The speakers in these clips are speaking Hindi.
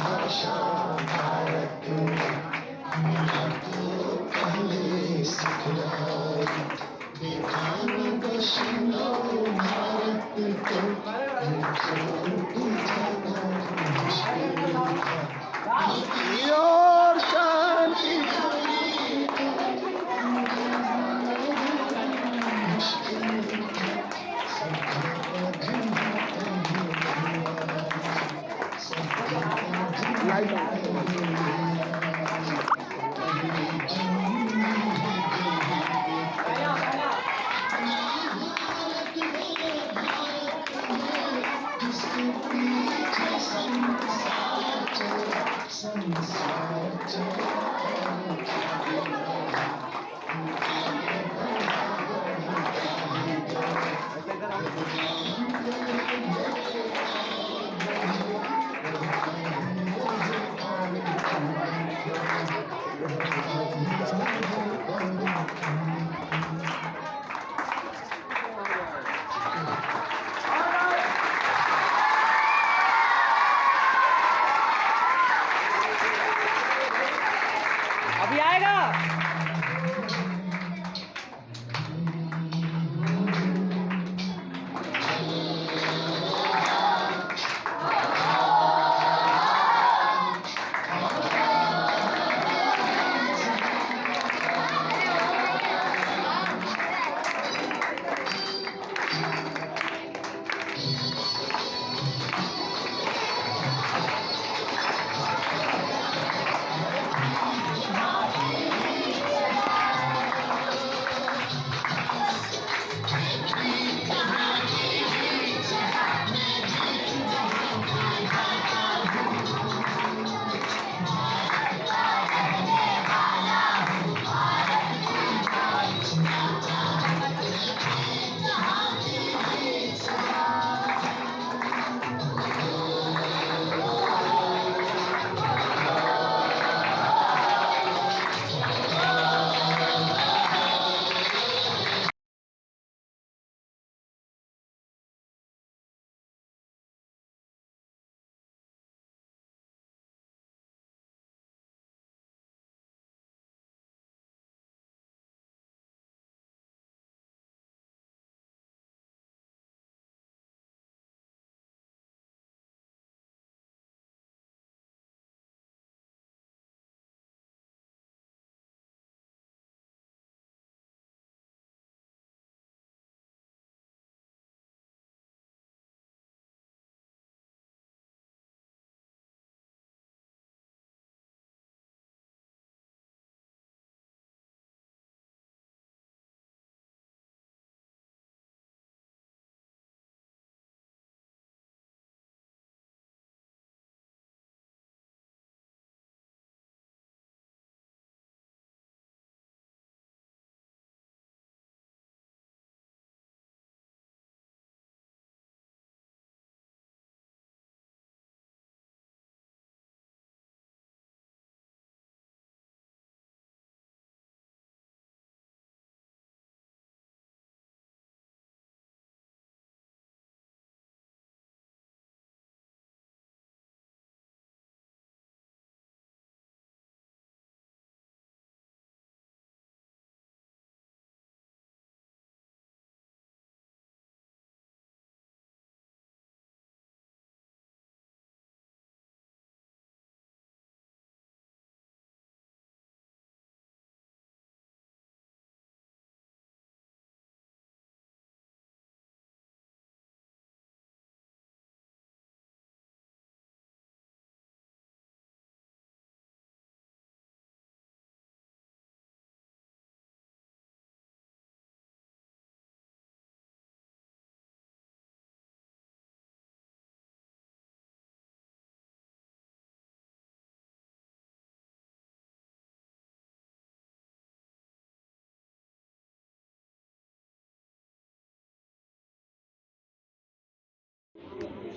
भाषा भारत तो पहले सिखलाई देखा न वैष्णो भारत तो मुश्किल और शांति अभी आएगा।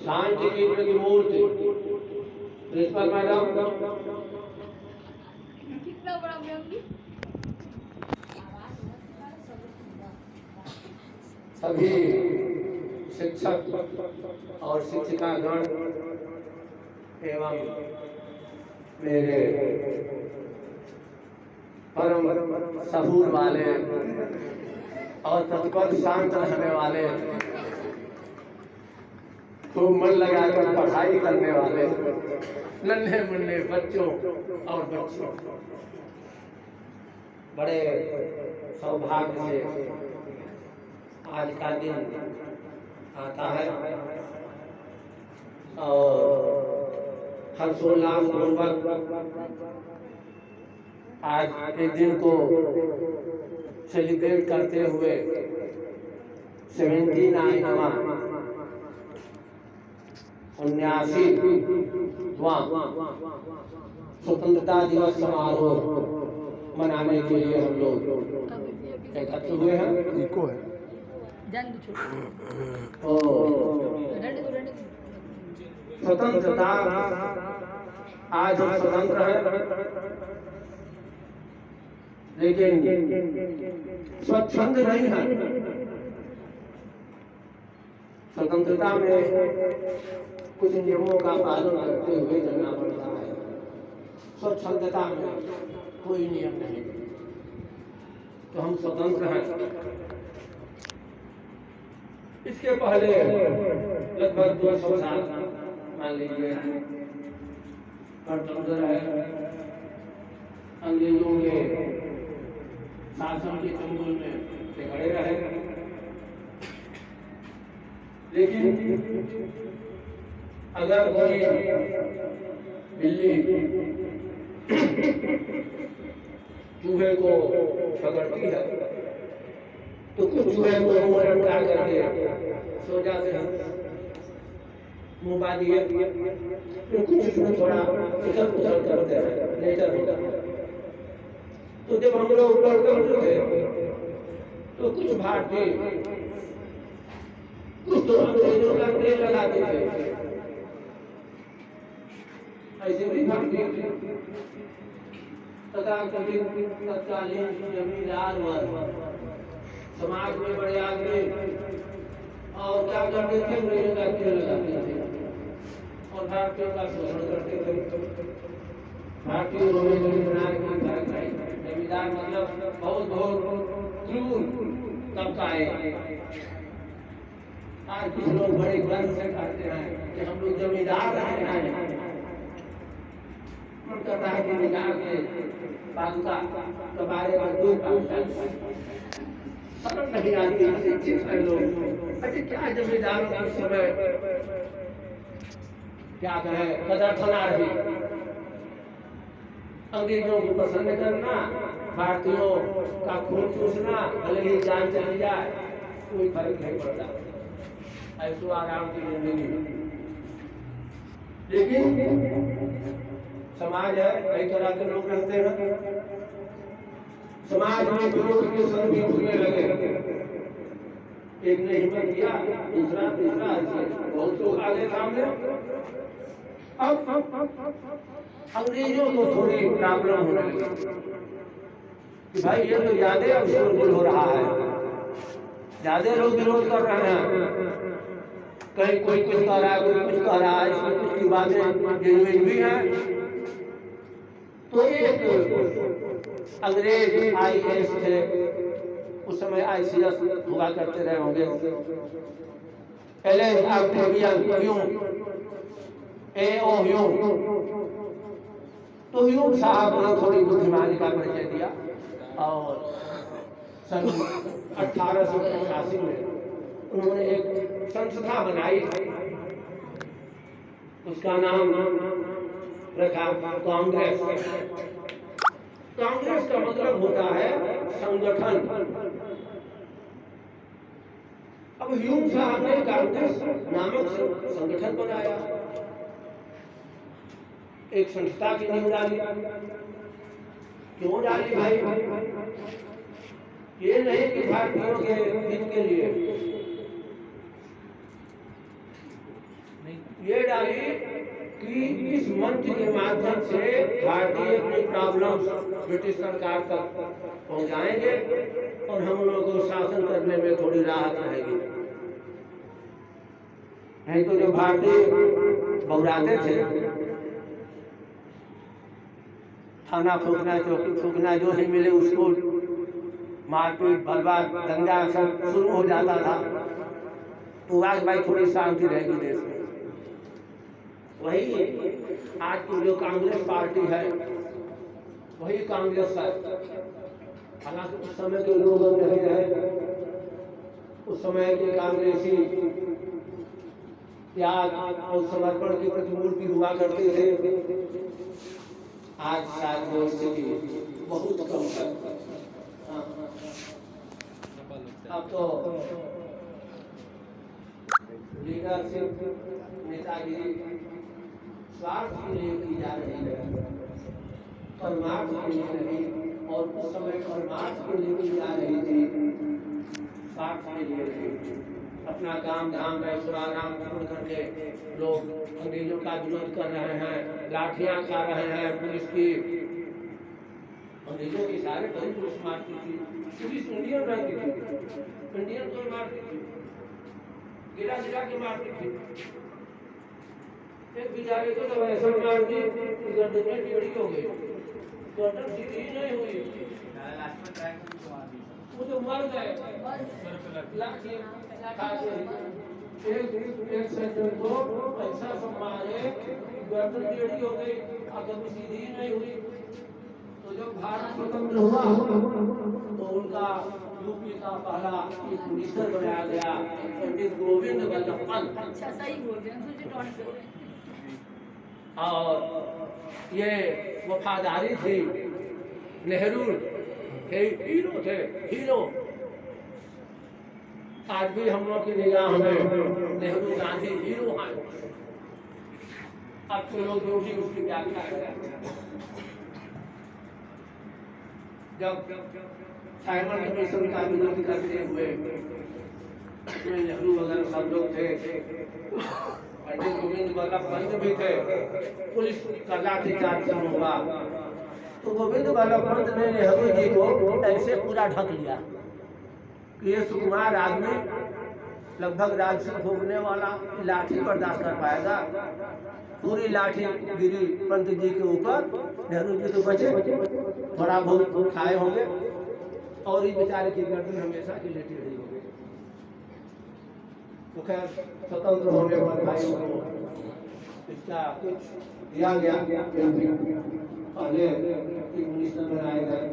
शांति की प्रतिमूर्ति प्रिंसिपल मैडम कितना बड़ा व्यंगी सभी शिक्षक और शिक्षिकागण एवं मेरे परम सबूर वाले और तत्पर शांत रहने वाले, खूब मन लगाकर पढ़ाई करने वाले नन्हे मुन्ने बच्चों और बच्चों, बड़े सौभाग्य से आज का दिन आता है और हर्षोल्लास पूर्वक आज के दिन को सेलिब्रेट करते हुए 79वां 79वां स्वतंत्रता दिवस समारोह मनाने के लिए हम लोग एकत्र हुए हैं। इको है। स्वतंत्रता, आज हम स्वतंत्र हैं, लेकिन स्वच्छंद नहीं है। स्वतंत्रता में कुछ नियमों का पालन करते हुए चलना पड़ता है, स्वच्छंदता में कोई नियम नहीं। तो हम स्वतंत्र हैं। इसके पहले लगभग 200 साल मान लीजिए गणतंत्र है, अंग्रेजों के शासन के चंगुल में से खड़े रहे, लेकिन अगर कोई बिल्ली चूहे को पकड़ती है तो कुछ चूहे को लटका करके सो जाते हैं, मुंह बांध दिए, तो कुछ उसमें थोड़ा उछल उछल करते हैं, नेचर होता है। तो जब हम लोग ऊपर उतरते थे तो कुछ भारतीय कुछ तो अंग्रेजों का तेल लगाते थे, ऐसे भी भारतीय तथा तत्कालीन जमींदार वर्ग समाज में बड़े आदमी और क्या करते थे, अंग्रेजों का तेल लगाते थे और भारतीयों का शोषण करते थे। भारतीय जमींदार मतलब बहुत बहुत क्रूर तबका है। आज कुछ लोग बड़े गर्व से कहते हैं कि हम लोग जमींदार रहे हैं, मन करता है कि निकाल के बांका के बारे में दो समझ नहीं आती, शिक्षित है लोग। अच्छा क्या जमींदारों के समय क्या कहें कदर थना रही, अंग्रेजों को पसंद करना, भारतीयों का खून चूसना, भले ही जान चली जाए कोई फर्क नहीं पड़ता, ऐसो आराम की जिंदगी। लेकिन समाज है, कई तरह के लोग रहते हैं, समाज में विरोध के संग भी उठने लगे, एक ने हिम्मत किया, दूसरा तीसरा, ऐसे बहुत लोग आगे सामने। अब अंग्रेजों को थोड़ी प्रॉब्लम होने लगी कि भाई ये तो ज्यादा अब शोरगुल हो रहा है, ज्यादा लोग विरोध कर रहे हैं, कहीं कोई कुछ कह रहा है, कोई कुछ कह रहा है, इसमें कुछ की बातें जेन्युइन भी हैं। तो एक अंग्रेज आईएएस थे, उस समय आईसीएस हुआ करते रहे होंगे, Allan Octavian Hume, A.O. Hume. तो ह्यूम साहब ने थोड़ी बुद्धिमानी का परिचय दिया और सन 1885 में उन्होंने एक संस्था बनाई, उसका नाम रखा कांग्रेस। कांग्रेस का मतलब होता है संगठन। अब ह्यूम साहब ने कांग्रेस नामक संगठन बनाया, एक संस्था की नींव डाली। क्यों डाली भाई? ये नहीं कि भारतीयों के हित के लिए, ये डाली कि इस मंच के माध्यम से भारतीय अपनी प्रॉब्लम ब्रिटिश सरकार तक पहुंचाएंगे और हम लोगों को शासन करने में थोड़ी राहत रहेगी। नहीं तो जो भारतीय बहुराते थे खाना फूकना चौकी फूकना जो ही मिले उसको मारपीट बर्बाद दंगा सब शुरू हो जाता था। तो आज भाई थोड़ी शांति रहेगी देश में। वही आज की जो कांग्रेस पार्टी है वही कांग्रेस है। हालांकि उस समय के लोग नहीं रहे, उस समय के कांग्रेसी त्याग और समर्पण की प्रतिमूर्ति हुआ करते थे। आज शायद वो स्थिति बहुत कम है। अब तो लीडरशिप नेतागिरी स्वार्थ के लिए की जा रही है, परमार्थ के लिए नहीं। और उस समय परमार्थ के लिए की जा रही थी, स्वार्थ के लिए नहीं। अपना काम धाम ऐश्वर्याराम छोड़ करके लोग अंग्रेजों का विरोध कर रहे हैं, लाठियां खा रहे हैं पुलिस की। अंग्रेजों की सारे पुलिस मारती थी, पुलिस इंडियन रहती थी, इंडियन को मारती थी, गिरा गिरा के मारती थी। एक बेचारे को तो ऐसा मार दी गर्दन में टेढ़ी हो गई, गर्दन सीधी ही नहीं हुई, वो तो मर गए। लाठी एक सेकंड को ऐसा सब मारे गर्दन टेढ़ी हो गई, अगर सीधी ही नहीं हुई। तो जब भारत स्वतंत्र हुआ तो उनका यूपी का पहला एक मिनिस्टर बनाया गया पंडित गोविंद बल्लभ पंत। अच्छा सही बोल रहे हैं। और ये वफादारी थी, नेहरू हीरो थे, हीरो। आज भी हम लोग की निगाह में नेहरू गांधी हीरो हैं। अब तो लोग जो भी उसकी व्याख्या करें। जब साइमन कमीशन का विरोध करते हुए नेहरू वगैरह सब लोग थे, पंडित गोविंद बल्लभ पंत भी थे, पुलिस का लाठीचार्ज शुरू हुआ तो गोविंद बल्लभ पंत ने नेहरू जी को ऐसे पूरा ढक लिया कि ये सुकुमार आदमी लगभग राजसी भोगने वाला लाठी बर्दाश्त कर पाएगा। पूरी लाठी गिरी पंत जी के ऊपर, नेहरू जी तो बचे, थोड़ा बहुत खाए होंगे और इस बेचारे की गर्दन हमेशा की लेटी रही होगी। तो खैर स्वतंत्र होने पर भाई को इसका कुछ दिया गया, पहले मिनिस्टर बनाए गए।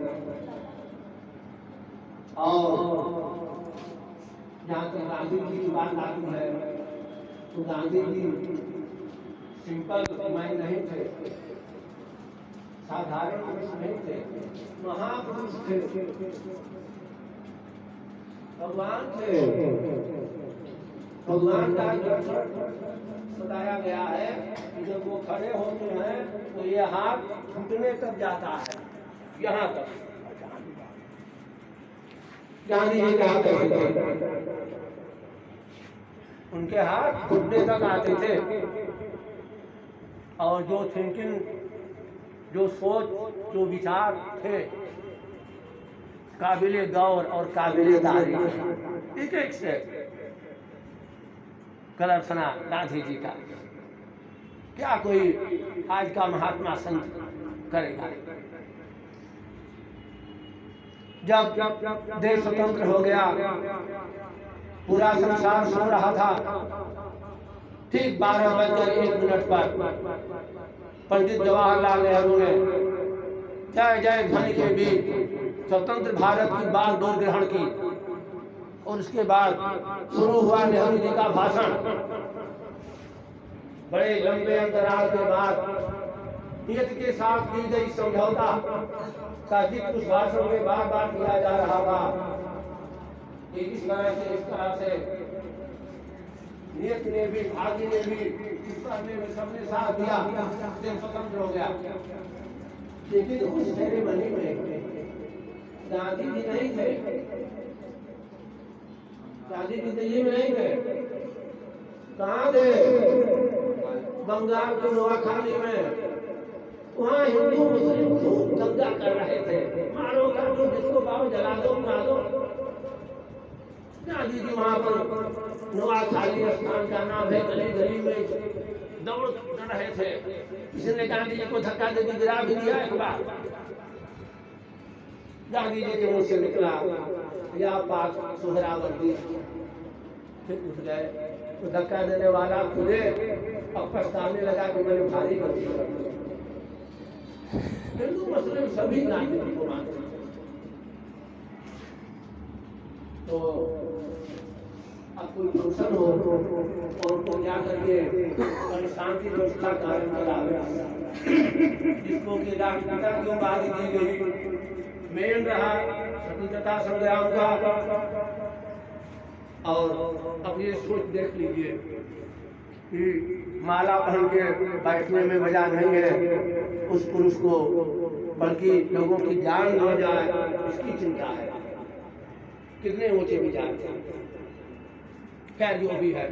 और जहाँ तक गांधी जी की बात आती है तो गांधी जी सिंपल मैन नहीं थे, साधारण पुरुष नहीं थे, महापुरुष थे, भगवान थे। भगवान का बताया गया है कि जब वो खड़े होते हैं तो ये हाथ घुटने तक जाता है, यहाँ तक। गांधी जी कहा करते उनके हाथ घुटने तक आते थे। और जो थिंकिंग, जो सोच, जो विचार थे काबिले गौर और काबिले तारीफ। एक एक से कलर सुना गांधी जी का, क्या कोई आज का महात्मा संत करेगा। जब देश स्वतंत्र हो गया, पूरा संसार सो रहा था, ठीक 12:01 पर पंडित जवाहरलाल नेहरू ने जय जय ध्वनि के बीच स्वतंत्र भारत की बागडोर ग्रहण की। और उसके बाद शुरू हुआ नेहरू जी का भाषण। बड़े लंबे अंतराल के बाद हित के साथ की गई समझौता का जिक्र उस भाषण में बार बार किया जा रहा था। इस तरह से नियत ने भी, भाग्य ने भी, ईश्वर ने भी, सबने साथ दिया, देश स्वतंत्र हो गया। लेकिन उस सेरेमनी में गांधी जी नहीं थे, गांधी जी दिल्ली में नहीं थे। कहाँ थे? बंगाल के नोआखाली में। वहाँ हिंदू मुस्लिम खूब दंगा कर रहे थे, मारो कर दो, जिसको पाओ जला दो, मार दो। गांधी जी वहाँ पर नोआखाली स्थान का नाम है, गली गली में दौड़ रहे थे, किसी ने गांधी जी को धक्का दे गिरा भी दिया एक बार। गांधी जी के मुंह से निकला या पाक सुहरावर्दी, फिर उठ गए। तो धक्का देने वाला खुले और पछताने लगा कि मैंने भारी गलती कर दी। हिंदू मुस्लिम सभी गांधी जी को मानते हैं। तो अब कोई फंक्शन हो और उनको जा करके शांति व्यवस्था कायम करावे, जिसको कि राष्ट्रपिता की उपाधि दी गई, मेन रहा स्वतंत्रता संग्राम का। और अब ये सोच देख लीजिए कि माला पहन के बैठने में मजा नहीं है उस पुरुष को, बल्कि लोगों की जान हो जाए इसकी चिंता है। कितने ऊंचे विचार थे। खैर जो भी है,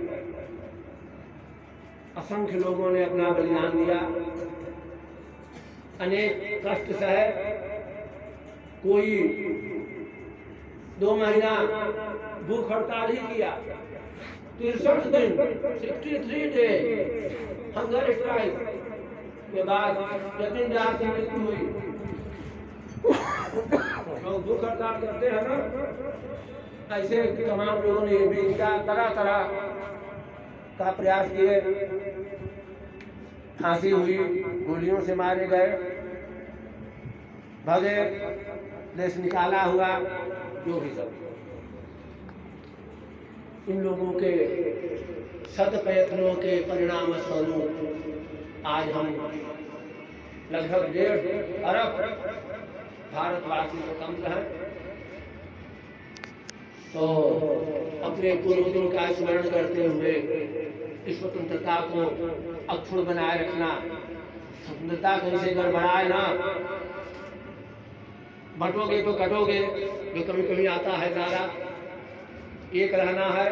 असंख्य लोगों ने अपना बलिदान दिया, अनेक कष्ट सहे। कोई 2 महीना भूख हड़ताल ही किया, 63 दिन 63 डे हंगर स्ट्राइक के बाद यतीम रात की मृत्यु हुई। लोग भूख हड़ताल करते हैं ना, ऐसे तमाम लोगों ने भी किया, तरह तरह का प्रयास किए। फांसी हुई, गोलियों से मारे गए, भगे, देश निकाला हुआ, जो भी सब। इन लोगों के सत प्रयत्नों के परिणाम स्वरूप आज हम लगभग 1.5 अरब भारतवासी स्वतंत्र हैं। तो अपने पूर्वजों का स्मरण करते हुए इस स्वतंत्रता को अक्षुण्ण बनाए रखना, स्वतंत्रता कहीं से गड़बड़ाए ना। बटोगे तो कटोगे, जो कभी कभी आता है दादा। एक रहना है,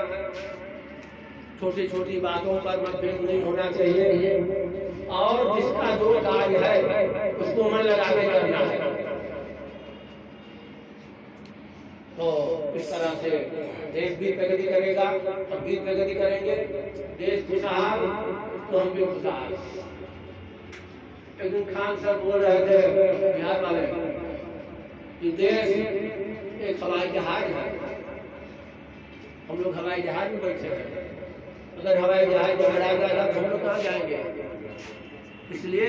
छोटी छोटी बातों पर मतभेद नहीं होना चाहिए, और जिसका जो कार्य है उसको मन लगा के करना है। तो इस तरह से देश भी प्रगति करेगा, हम भी प्रगति करेंगे। देश खुशहाल तो हम भी खुशहाल। एक दिन खान साहब बोल रहे थे बिहार वाले कि देश एक हवाई जहाज है, हम लोग हवाई जहाज में बैठे हैं। अगर हवाई जहाज टकरा जाएगा तो हम लोग कहाँ जाएंगे? इसलिए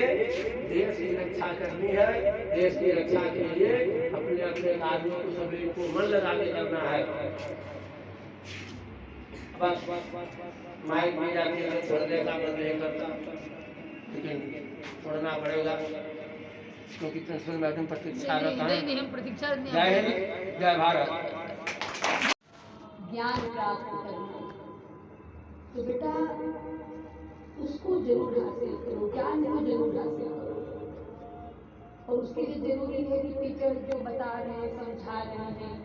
देश की रक्षा करनी है। देश की रक्षा के लिए अपने अपने कार्यों को सभी को मन लगा के करना है। बस माइक में जाके छोड़ने का मन नहीं करता, लेकिन छोड़ना पड़ेगा क्योंकि प्रिंसिपल मैडम प्रतीक्षा रखा है। हम प्रतीक्षा जय हिंद, जय भारत। ज्ञान प्राप्त करना तो बेटा उसको जरूर हासिल करो, ज्ञान को जरूर हासिल करो। और उसके लिए जरूरी है कि टीचर जो बता रहे हैं, समझा रहे हैं,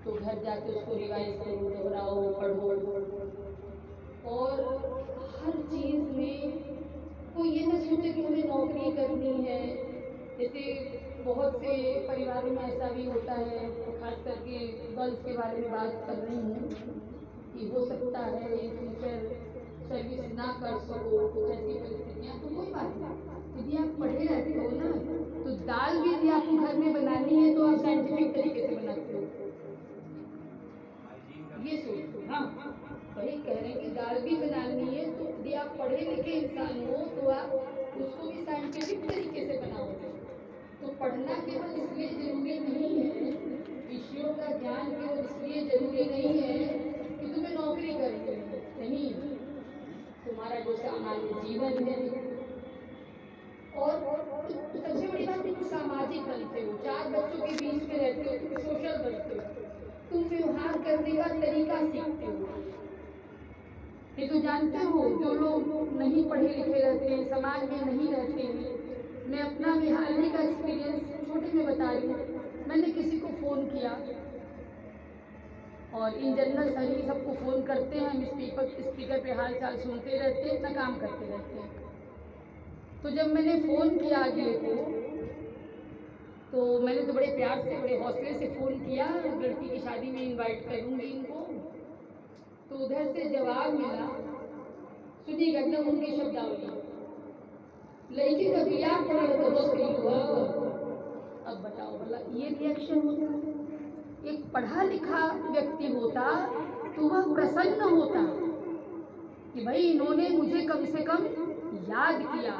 तो घर जाके उसको रिवाइज करो, दोहराओ, पढ़ो। और हर चीज़ में कोई ये ना सोचे कि हमें नौकरी करनी है। जैसे बहुत से परिवारों में ऐसा भी होता है, खास करके गर्ल्स के बारे में बात कर रही हूँ, कि हो सकता है ये फ्यूचर सर्विस ना कर सको, कुछ ऐसी परिस्थितियाँ। तो कोई बात नहीं, यदि आप पढ़े रहते हो ना, तो दाल भी यदि आपको घर में बनानी है तो आप साइंटिफिक तरीके से बनाते हो, ये सोचो। हाँ, वही कह रहे हैं कि दाल भी बनानी है तो यदि आप पढ़े लिखे इंसान हो तो आप उसको भी साइंटिफिक तरीके से बनाओगे। तो पढ़ना केवल इसलिए जरूरी नहीं है, विषयों का ज्ञान केवल इसलिए जरूरी नहीं है कि तुम्हें नौकरी करनी है, नहीं, तुम्हारा जो सामान्य जीवन है। और सबसे बड़ी बात, तुम सामाजिक बनते हो, 4 बच्चों के बीच में रहते हो, तुम सोशल बनते हो, तुम व्यवहार करने का तरीका सीखते हो। ये तो जानते हो, जो लोग नहीं पढ़े लिखे रहते हैं, समाज में नहीं रहते हैं, मैं अपना भी हाल ही का एक्सपीरियंस छोटे में बता रही हूँ। मैंने किसी को फ़ोन किया, और इन जनरल सभी सबको फ़ोन करते हैं, हम स्पीकर पे हाल चाल सुनते रहते हैं, अपना काम करते रहते हैं। तो जब मैंने फ़ोन किया अगले को, तो मैंने तो बड़े प्यार से, बड़े हौसले से फ़ोन किया, लड़की की शादी में इनवाइट करूँगी इनको। तो उधर से जवाब मिला, नहीं घटना उनकी शब्दावली लड़की का बियाह पड़ा तो बस अब बताओ भला ये रिएक्शन होता है। एक पढ़ा लिखा व्यक्ति होता तो वह प्रसन्न होता कि भाई इन्होंने मुझे कम से कम याद किया,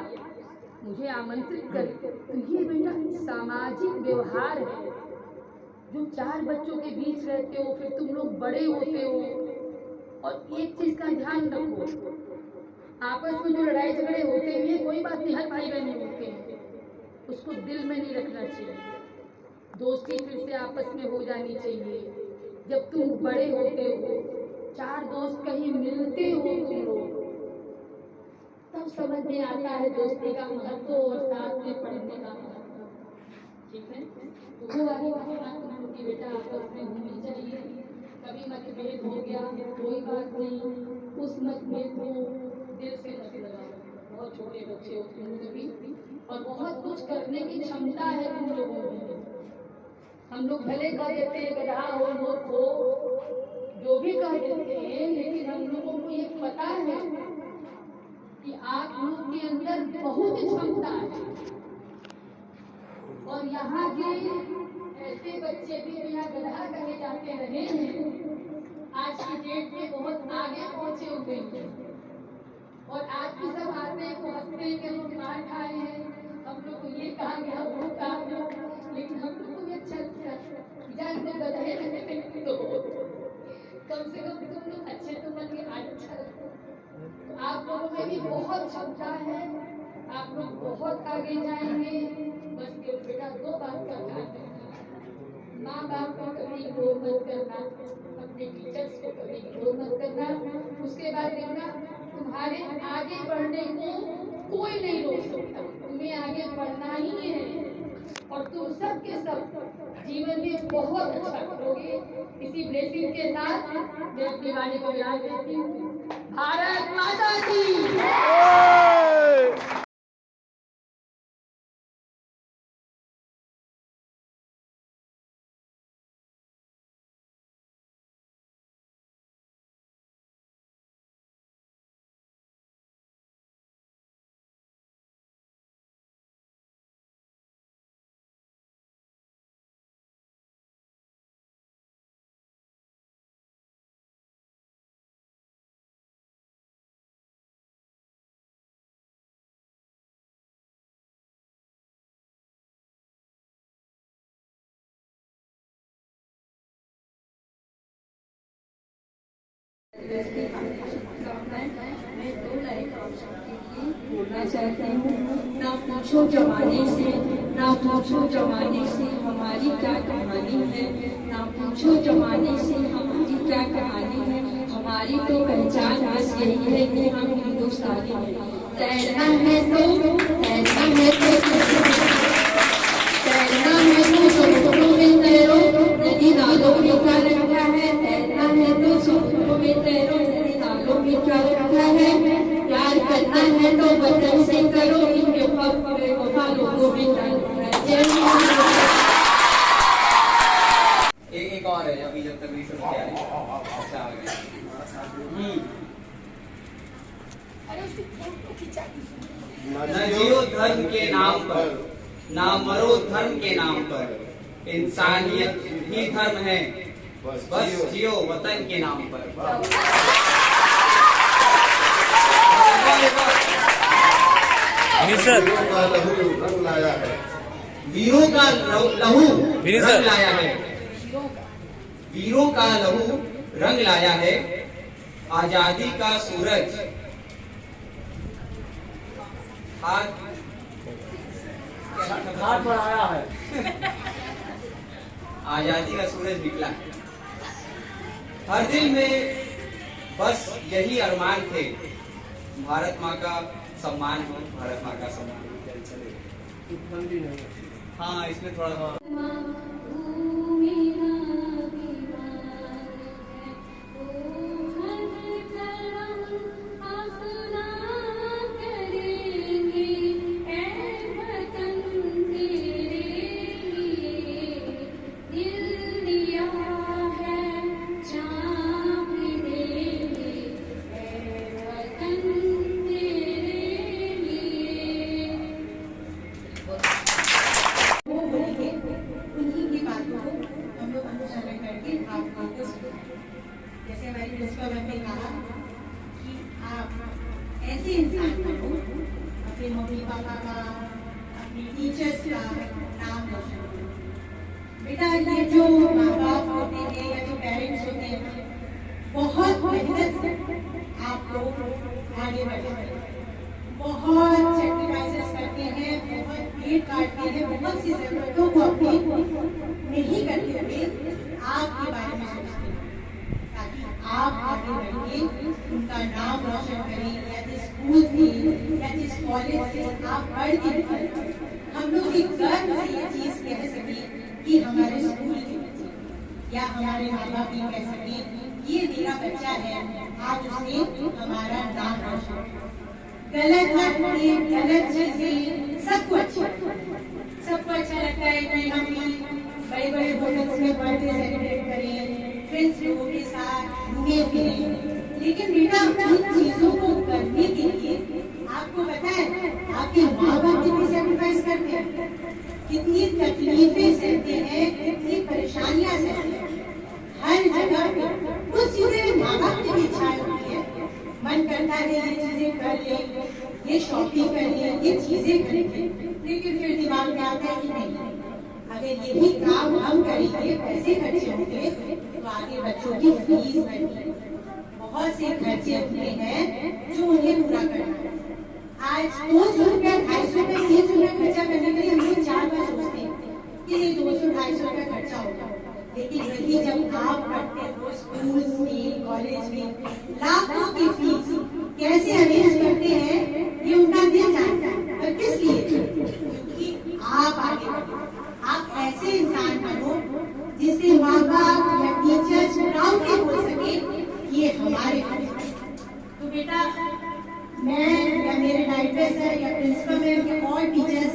मुझे आमंत्रित कर। तो ये बेटा सामाजिक व्यवहार है। जो 4 बच्चों के बीच रहते हो, फिर तुम लोग बड़े होते हो। और एक चीज का ध्यान रखो, आपस में जो लड़ाई झगड़े होते हैं कोई बात नहीं, हर भाई बहन होते हैं, उसको दिल में नहीं रखना चाहिए। दोस्ती फिर से आपस में हो जानी चाहिए। जब तुम बड़े होते हो, 4 दोस्त कहीं मिलते हो तुम लोग, तब समझ में आता है दोस्ती का महत्व और साथ में पढ़ने का महत्व। ठीक है, तो वो वाली बात कि बेटा आपस में होनी चाहिए। कभी मतभेद हो गया कोई बात नहीं, उस मतभेद को दिल से मत लगाओ। बहुत छोटे बच्चे हो तुम लोग भी, और बहुत कुछ करने की क्षमता है तुम लोगों में। हम लोग भले कह देते हैं गधा हो मूर्ख हो, जो भी कह देते हैं, लेकिन हम लोगों को ये पता है कि आप लोग के अंदर बहुत क्षमता है। और यहाँ के ऐसे बच्चे भी बिना गधा कहे जाते रहे हैं, आज की डेट में बहुत आगे पहुंचे हुए हैं। और आज भी सब आते हैं तो हंसते हैं कि हम लोग मार खाए हैं, हम लोग को ये कहा गया वो कहा गया, लेकिन हम लोग को भी अच्छा लगता है जान तो गधे रहते तो कम से कम तुम लोग अच्छे तो बन के आज अच्छा लगता है। तो आप लोगों में भी बहुत क्षमता है, आप लोग बहुत आगे जाएंगे। बस केवल बेटा 2 बात का ध्यान रखना, माँ बाप को कभी इग्नोर मत करना, अपने टीचर्स को कभी इग्नोर मत करना। उसके बाद देखना तुम्हारे आगे बढ़ने को कोई नहीं रोक सकता, तुम्हें आगे बढ़ना ही है और तुम सब के सब जीवन में बहुत अच्छा करोगे। इसी ब्लेसिंग के साथ मैं अपनी वाणी को विराम देती हूँ। भारत माता की मैं 2 लाइन बोलना चाहती हूँ। ना पूछो जमाने से, ना पूछो जमाने से हमारी क्या कहानी है, ना पूछो जमाने से हमारी क्या कहानी है। हमारी तो पहचान बस यही है कि हम हिंदुस्तानी हैं। तैरना है तो तैरना है तो तैरना है तो समुद्रों में तैरो, नदी नालों में क्या रखा है। तैरना है तो समुद्रों में तैरो, नदी नालों में क्या रखा है। प्यार करना है तो वतन से करो, इन बेवफा लोगों में क्या रखा है। एक और है अभी जब तक रिसर्च किया है। अच्छा आ गया। न जियो धर्म के नाम पर, ना मरो धर्म के नाम पर, इंसानियत ही धर्म है, बस जियो वतन के नाम पर। वीरों का लहू रंग लाया है, वीरों का लहू रंग लाया है, वीरों का लहू रंग लाया है। आजादी का सूरज हाथ बढ़ाया है। आजादी का सूरज निकला है। हर दिल में बस यही अरमान थे, भारत माँ का सम्मान हो, भारत माँ का सम्मान। हाँ, इसमें थोड़ा पापा का, अपनी टीचर्स का नाम रोशन करें। बेटा ये जो माँ बाप होते हैं या जो पेरेंट्स होते हैं, बहुत मेहनत से आपको आगे बढ़ाते हैं, बहुत सेक्रीफाइसेस करते हैं, बहुत पेट काटते हैं, बहुत सी जरूरतों को अपनी नहीं करते हुए आपके बारे में सोचते हैं ताकि आप आगे बढ़िए, उनका नाम रोशन करें, या जिस स्कूल से या जिस कॉलेज से आप पढ़ के हम लोग एक गर्व से ये चीज कह सकें कि हमारे स्कूल के बच्चे या हमारे माँ बाप ये कह सकें ये मेरा बच्चा है, आज उसने हमारा नाम रोशन किया। गलत बातें, गलत चीजें सबको अच्छा लगता है कि हम भी बड़े बड़े होटल्स में बर्थडे सेलिब्रेट करें, फ्रेंड्स लोगों के साथ घूमे फिरें, लेकिन बेटा इन चीजों को करने के लिए आपको पता है आपके माँ बाप कितनी सेक्रीफाइस करते हैं, कितनी तकलीफें सहते हैं, कितनी परेशानियां सहते हैं। हर जगह पे कुछ चीजें माँ बाप की भी इच्छा होती है, मन करता है ये चीजें कर ले, ये शॉपिंग कर ले, ये चीजें करेंगे, लेकिन फिर दिमाग में आता है कि नहीं, अगर यही काम हम करेंगे, पैसे खर्चे होंगे तो आगे बच्चों की फीस बढ़ेगी, बहुत से खर्चे होते हैं जो उन्हें पूरा करना है। आज 200 रुपया, 250 रुपया, 300 रुपया खर्चा करने के लिए हम लोग 4 बार सोचते हैं कि ये 200-250 रुपया खर्चा होगा, लेकिन वही जब आप पढ़ते हो स्कूल में, कॉलेज में, लाखों की फीस कैसे अरेंज करते हैं ये उनका दिल जानता है। और किस लिए? क्योंकि आप आगे बढ़ो, आप ऐसे इंसान बनो जिससे माँ बाप या टीचर्स प्राउडली बोल सके ये हमारे बच्चे। तो बेटा मैं या मेरे डायरेक्टर सर या प्रिंसिपल मैम या और टीचर्स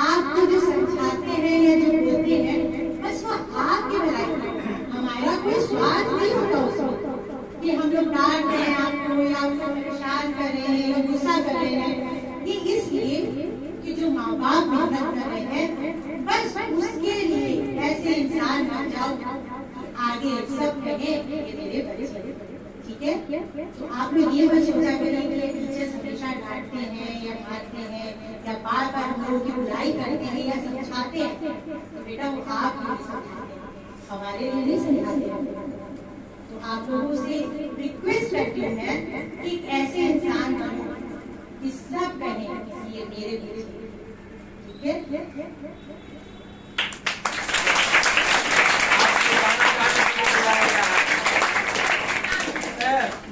आपको जो समझाते हैं या जो बोलते हैं बस वो आपकी भलाई है, हमारा कोई स्वार्थ नहीं होता उसमें कि हम लोग डांट रहे हैं आपको या आपको परेशान कर रहे हैं या गुस्सा कर रहे हैं। ये इसलिए कि जो माँ बाप मेहनत कर रहे हैं बस उसके लिए ऐसे इंसान बन जाओ कि आगे सब कहे ये मेरे बच्चे, ठीक है? तो आप लोग ये मत सोचा करें कि टीचर्स हमेशा डांटते हैं या मारते हैं या बार बार हम लोगों की बुराई करते हैं या समझाते हैं, तो बेटा वो आप नहीं समझाते, हमारे लिए नहीं समझाते हैं। तो आप लोगों से रिक्वेस्ट करती हूँ मैं कि ऐसे इंसान बनो कि सब कहें कि ये मेरे बच्चे, ठीक है?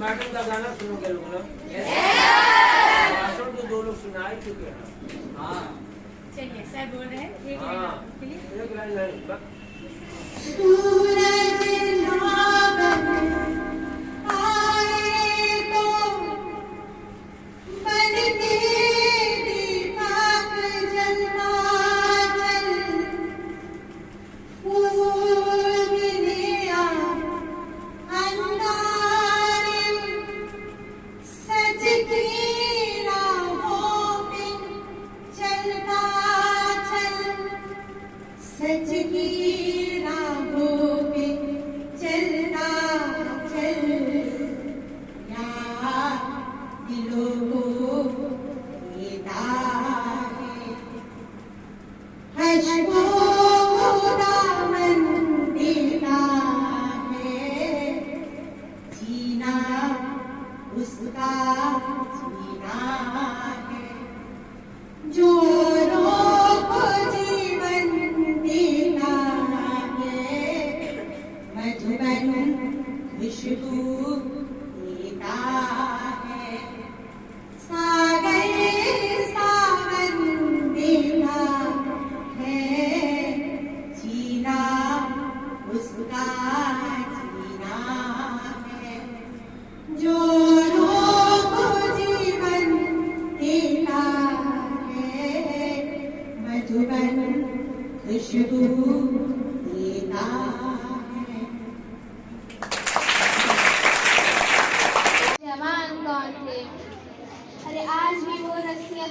मैडम का गाना सुनोगे लोग ना? भाषण तो 2 लोग सुना ही चुके हैं। हाँ चलिए सर बोल रहे हैं, एक लाइन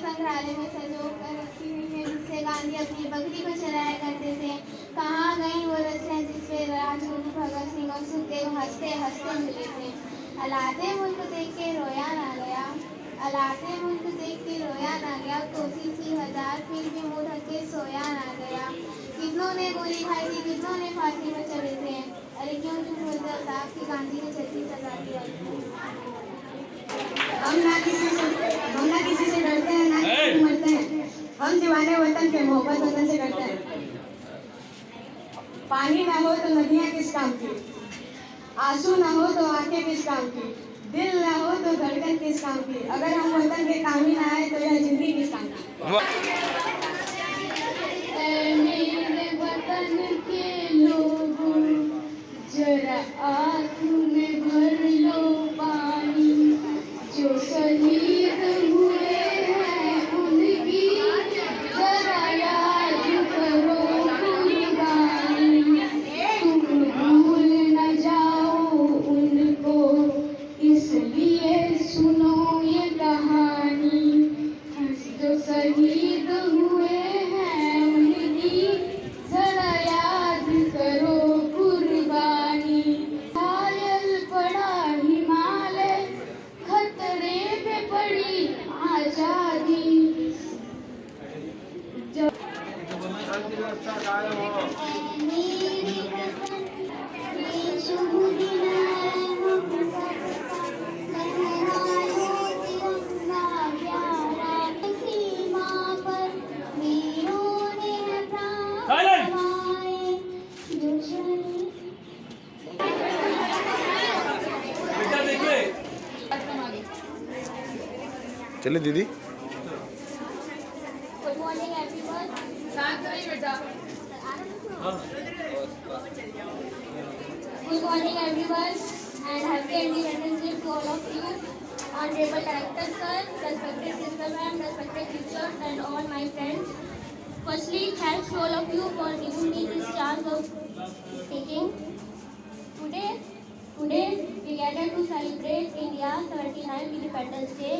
संग्रहालय में संजो कर रखी हुई है जिससे गांधी अपनी बकरी को चलाया करते थे। कहाँ गई वो रस्सियाँ जिसपे राजगुरु भगत सिंह और सुखदेव हंसते हंसते मिले थे। अलाते मुल्क देख के रोया ना गया, अलाते मुल्क देख के रोया ना गया, किया, कोशिश की हजार, फिर भी मुँह ढक के सोया ना गया। कितनों ने गोली खाई थी, कितनों ने फांसी पर चढ़े थे, अरे क्यों झूठ बोलते हो साहब कि गांधी ने 36 सजा दिया। हम ना किसी से डरते हैं, ना किसी से मरते हैं। हम दीवाने वतन के, मोहब्बत वतन से करते हैं। पानी ना हो तो नदियाँ किस काम की, आंसू ना हो तो आंखें किस काम की, दिल ना हो तो धड़कन किस काम की। अगर हम वतन के काम ही ना आए तो यह जिंदगी किस काम की। मेरे वतन के लोगों, जरा आँखों में भर लो पानी, जो शहीद हुए हैं उनकी जरा याद करो कुर्बानी। तुम भूल न जाओ उनको, इसलिए सुनो ये कहानी। जो शहीद हुए हैं उनकी जरा याद करो कुर्बानी। घायल पड़ा हिमालय, खतरे पे पड़ी आजादी। चलिए दीदी। Good morning everyone. Good morning everyone and happy Independence Day to all of you. Honorable Director Sir, respected Sister Ma'am, respected teachers and all my friends. Firstly, thanks to all of you for giving me this chance of speaking. Today we gather to celebrate India's 79th Independence Day.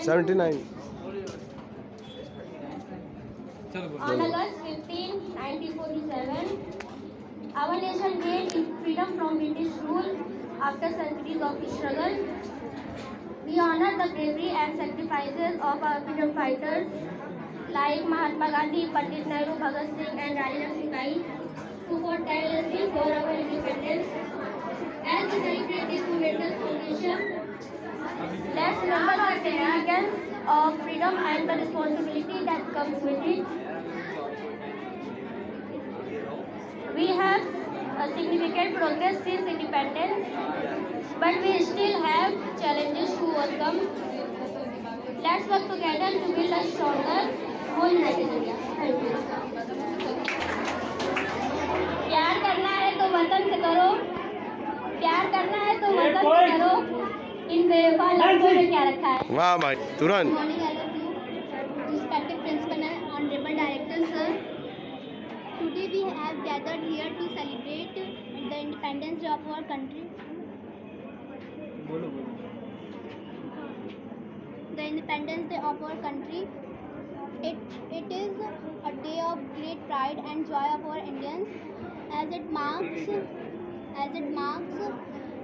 79। On August 15, 1947, our nation gained freedom from British rule after centuries of struggle. We honor the bravery and sacrifices of our freedom fighters like Mahatma Gandhi, Pandit Nehru, Bhagat Singh and Rani Lakshmibai, who fought tirelessly for our independence. As we celebrate this momentous occasion, let's remember the significance of freedom and the responsibility that comes with it. We have a significant progress since independence, but we still have challenges to overcome. Let's work together to build a stronger, more united India. Thank you. प्यार करना है तो वतन से करो, प्यार करना है तो वतन से करो। इन बेवफा लफ्ज़ों में क्या रखा है? वाह भाई, तुरंत। Good morning, all of you. Respected Principal and Honorable Director Sir. Today we have gathered here to celebrate the Independence Day of our country. The Independence Day of our country. It is a day of great pride and joy of our Indians, as it marks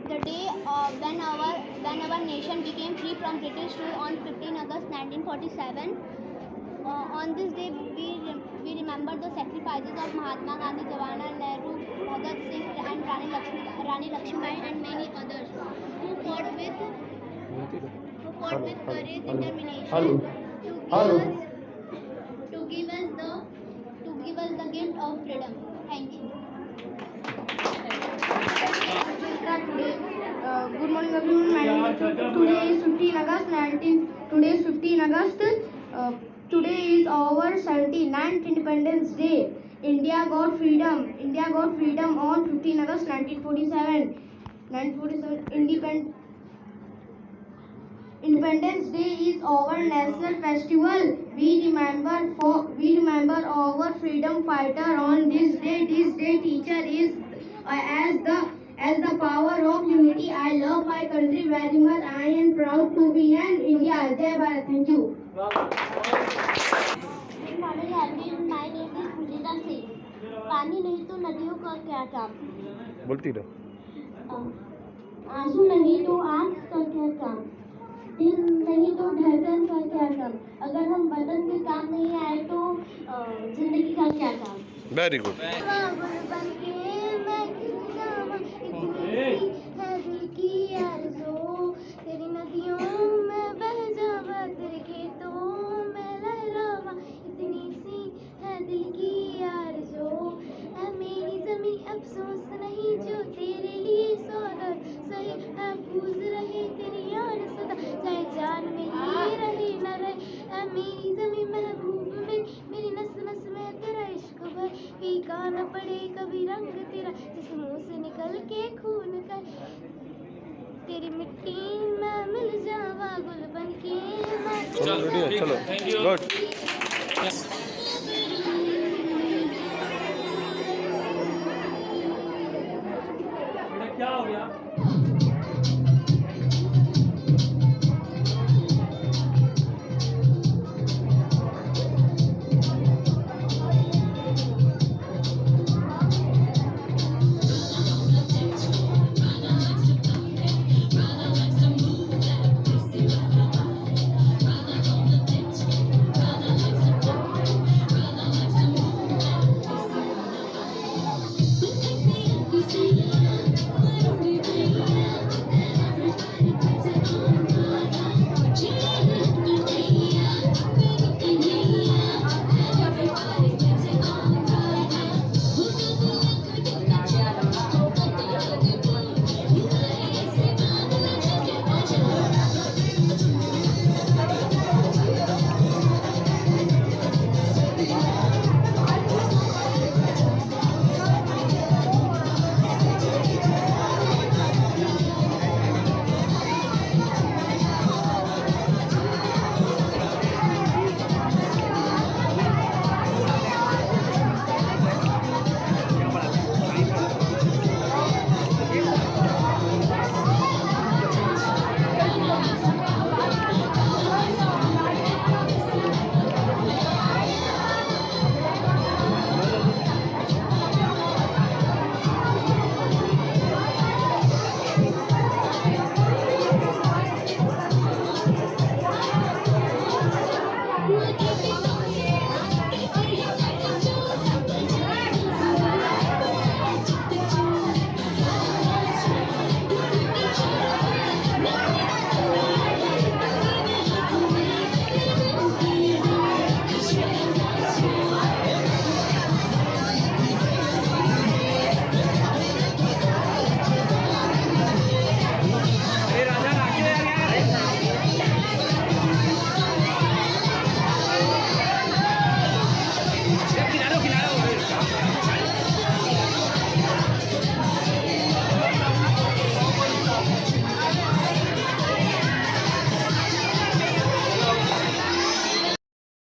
the day when our nation became free from British rule on 15 August 1947. On this day, we remember the sacrifices of Mahatma Gandhi, Jawaharlal Nehru, Bhagat Singh and Rani Lakshmibai and many others who fought with courage, determination to give us the gift of freedom. Thank you. Good morning everyone. Today is 15 August. Today is our 79th Independence Day. India got freedom on 15 August 1947. Independence Day is our national festival. We remember our freedom fighter on this day. This day teacher is as the power of unity. I love my country very much. I am proud to be an India. Jai Bharat. Thank you. Good morning everyone. My name is Pujita Singh. पानी नहीं तो नदियों का क्या काम? बोलती रहो। आंसू नहीं तो आँख का क्या काम? दिल नहीं तो धड़कन का क्या काम, अगर हम बदन के काम नहीं आए तो जिंदगी का क्या काम। Very good. तेरी नदियों में बह जावा, तेरे खेतों में लहरावा, इतनी सी है दिल की आरज़ू। ऐ मेरी ज़मीं अफसोस नहीं जो तेरे लिए सौदा सही, महफूज रहे तेरी याद सदा, चाहे जान में ही रहे न रहे। ऐ मेरी ज़मीं महबूब में, मेरी नस नस में तेरा इश्क भर, फीका न पड़े कभी रंग तेरा, जिस मुँह से निकल के खून का, तेरी मिट्टी में मिल जावा गुल बन के। चलो गुड।